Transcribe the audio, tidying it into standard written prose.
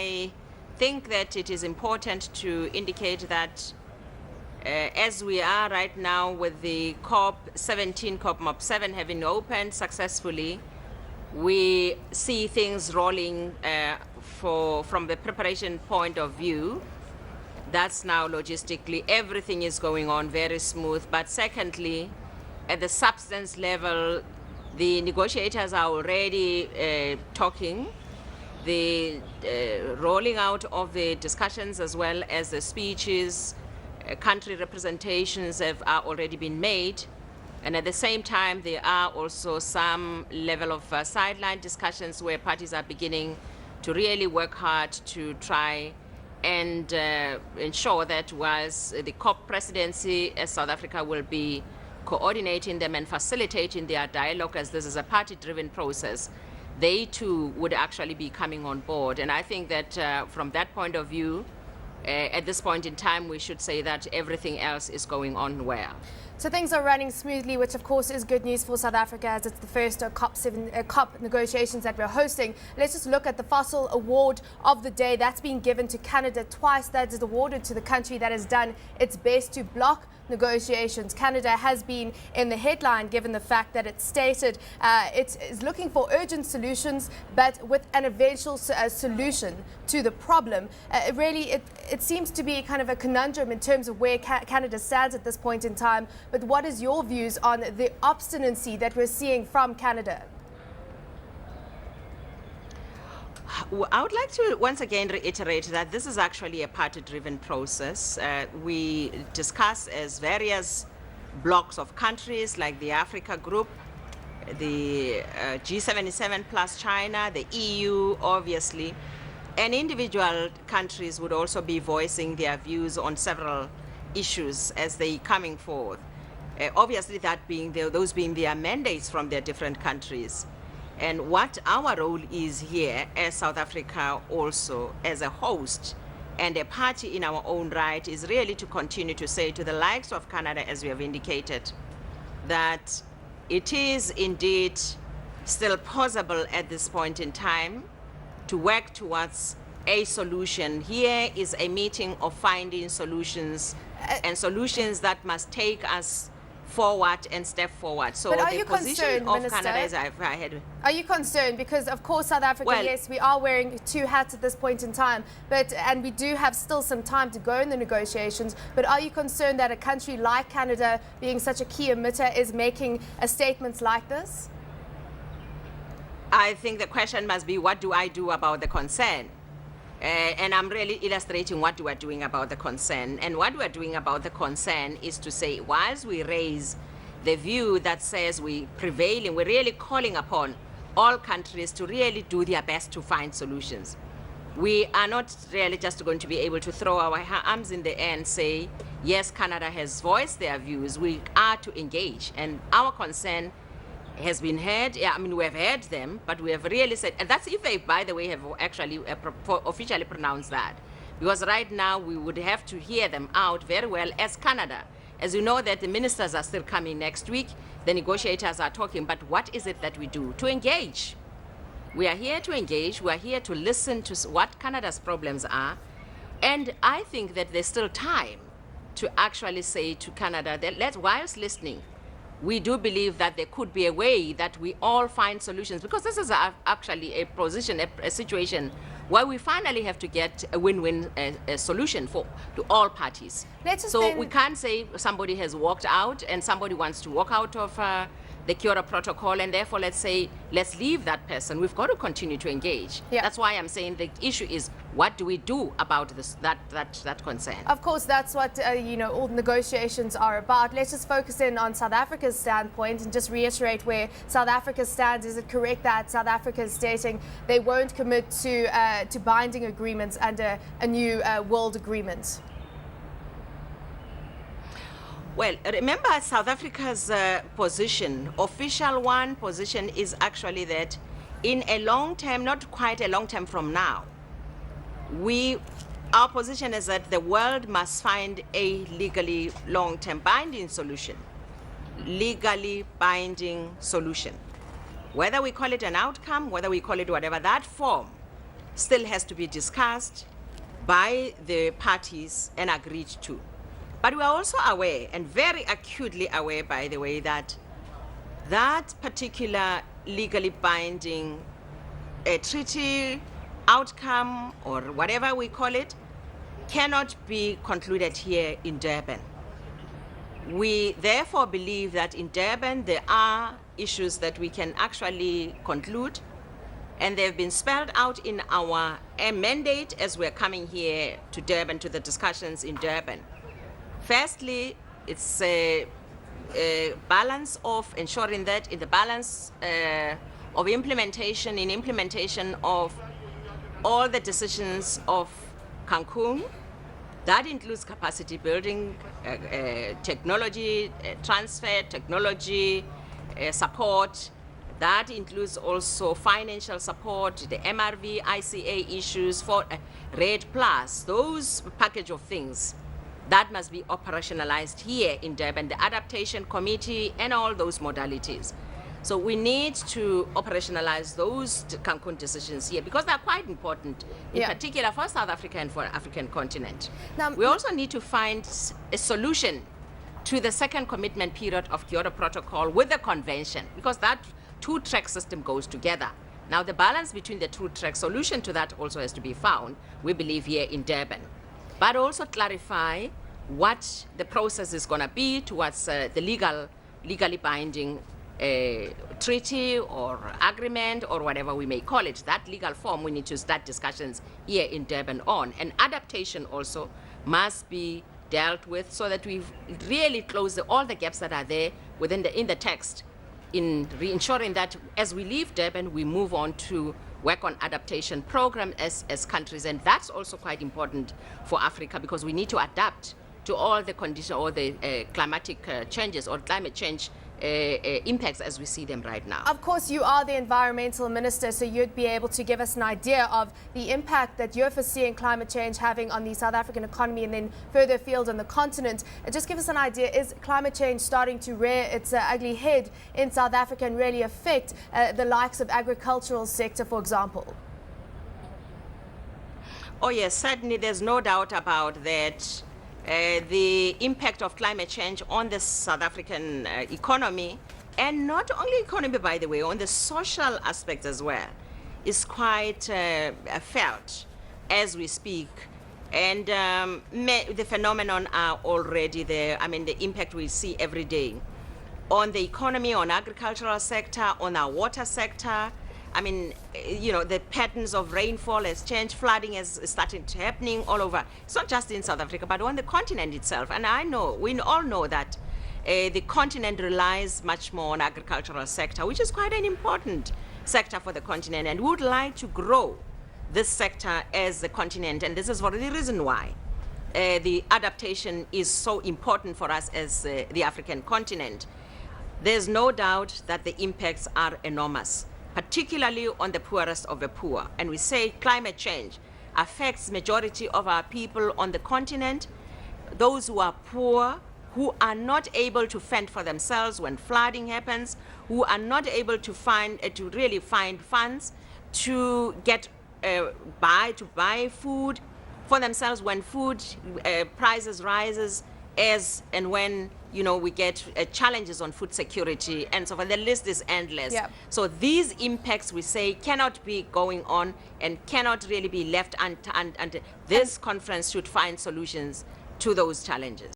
I think that it is important to indicate that as we are right now with the COP17, COP7 having opened successfully, we see things rolling from the preparation point of view. That's now logistically, everything is going on very smooth. But secondly, at the substance level, the negotiators are already talking. The rolling out of the discussions as well as the speeches, country representations have already been made. And at the same time, there are also some level of sideline discussions where parties are beginning to really work hard to try and ensure that whilst the COP presidency, as South Africa will be coordinating them and facilitating their dialogue, as this is a party-driven process, they too would actually be coming on board. And I think that from that point of view, at this point in time, we should say that everything else is going on well. So things are running smoothly, which of course is good news for South Africa, as it's the first COP negotiations that we're hosting. Let's just look at the fossil award of the day. That's been given to Canada twice. That is awarded to the country that has done its best to block negotiations. Canada has been in the headline given the fact that it stated it is looking for urgent solutions, but with an eventual solution to the problem. It seems to be kind of a conundrum in terms of where Canada stands at this point in time. But what is your views on the obstinacy that we're seeing from Canada? I would like to once again reiterate that this is actually a party-driven process. We discuss as various blocks of countries like the Africa Group, the G77 plus China, the EU, obviously, and individual countries would also be voicing their views on several issues as they coming forth. Obviously, those being their mandates from their different countries. And what our role is here as South Africa also as a host and a party in our own right is really to continue to say to the likes of Canada, as we have indicated, that it is indeed still possible at this point in time to work towards a solution. Here is a meeting of finding solutions and solutions that must take us forward and step forward. So the position of Canada is ahead. Are you concerned? Because of course South Africa, yes, we are wearing two hats at this point in time, and we do have still some time to go in the negotiations. But are you concerned that a country like Canada, being such a key emitter, is making a statement like this? I think the question must be, what do I do about the concern? And I'm really illustrating what we're doing about the concern. And what we're doing about the concern is to say, whilst we raise the view that says we're prevailing, we're really calling upon all countries to really do their best to find solutions. We are not really just going to be able to throw our arms in the air and say, yes, Canada has voiced their views. We are to engage. And our concern has been heard. Yeah, I mean, we have heard them, but we have really said, and that's if they, by the way, have actually officially pronounced that. Because right now we would have to hear them out very well as Canada. As you know that the ministers are still coming next week, the negotiators are talking, but what is it that we do? To engage. We are here to engage, we are here to listen to what Canada's problems are, and I think that there's still time to actually say to Canada that whilst listening, we do believe that there could be a way that we all find solutions, because this is actually a position, a situation where we finally have to get a win-win solution to all parties. So we can't say somebody has walked out and somebody wants to walk out of the Kyoto Protocol, and therefore let's leave that person. We've got to continue to engage. Yeah. That's why I'm saying the issue is, what do we do about that concern? Of course, that's what all negotiations are about. Let's just focus in on South Africa's standpoint and just reiterate where South Africa stands. Is it correct that South Africa is stating they won't commit to binding agreements under a new world agreement? Well, remember South Africa's position, official one position, is actually that in a long term, not quite a long term from now, our position is that the world must find a legally long-term binding solution. Legally binding solution. Whether we call it an outcome, whether we call it whatever, that form still has to be discussed by the parties and agreed to. But we are also aware, and very acutely aware, by the way, that that particular legally binding treaty outcome, or whatever we call it, cannot be concluded here in Durban. We therefore believe that in Durban there are issues that we can actually conclude, and they've been spelled out in our mandate as we're coming here to Durban, to the discussions in Durban. Firstly, it's a balance of ensuring that in the balance of implementation of all the decisions of Cancun, that includes capacity building, technology transfer, technology support. That includes also financial support, the MRV, ICA issues for RED Plus, those package of things that must be operationalized here in Durban, the adaptation committee and all those modalities. So we need to operationalize those Cancun decisions here because they're quite important, in particular for South Africa and for the African continent. Now, we also need to find a solution to the second commitment period of Kyoto Protocol with the convention, because that two-track system goes together. Now, the balance between the two-track solution to that also has to be found, we believe, here in Durban. But also clarify what the process is going to be towards the legally binding treaty or agreement or whatever we may call it. That legal form we need to start discussions here in Durban on. And adaptation also must be dealt with so that we really close all the gaps that are there in the text, in ensuring that as we leave Durban, we move on to work on adaptation program as countries. And that's also quite important for Africa because we need to adapt to all the conditions, all the climatic changes or climate change impacts as we see them right now. Of course, you are the environmental minister, so you'd be able to give us an idea of the impact that you're foreseeing climate change having on the South African economy and then further afield on the continent. Just give us an idea, is climate change starting to rear its ugly head in South Africa and really affect the likes of agricultural sector, for example? Oh yes, certainly there's no doubt about that. The impact of climate change on the South African economy, and not only economy, by the way, on the social aspect as well, is quite felt as we speak. And the phenomenon are already there. I mean, the impact we see every day on the economy, on agricultural sector, on our water sector. I mean, you know, the patterns of rainfall has changed, flooding is starting to happening all over. It's not just in South Africa, but on the continent itself. And we all know that the continent relies much more on agricultural sector, which is quite an important sector for the continent. And we would like to grow this sector as the continent. And this is for the reason why the adaptation is so important for us as the African continent. There's no doubt that the impacts are enormous, particularly on the poorest of the poor. And we say climate change affects majority of our people on the continent, those who are poor, who are not able to fend for themselves when flooding happens, who are not able to really find funds to get buy food for themselves when food prices rises, as and when we get challenges on food security and so forth. The list is endless. Yep. So these impacts, we say, cannot be going on and cannot really be left and this conference should find solutions to those challenges.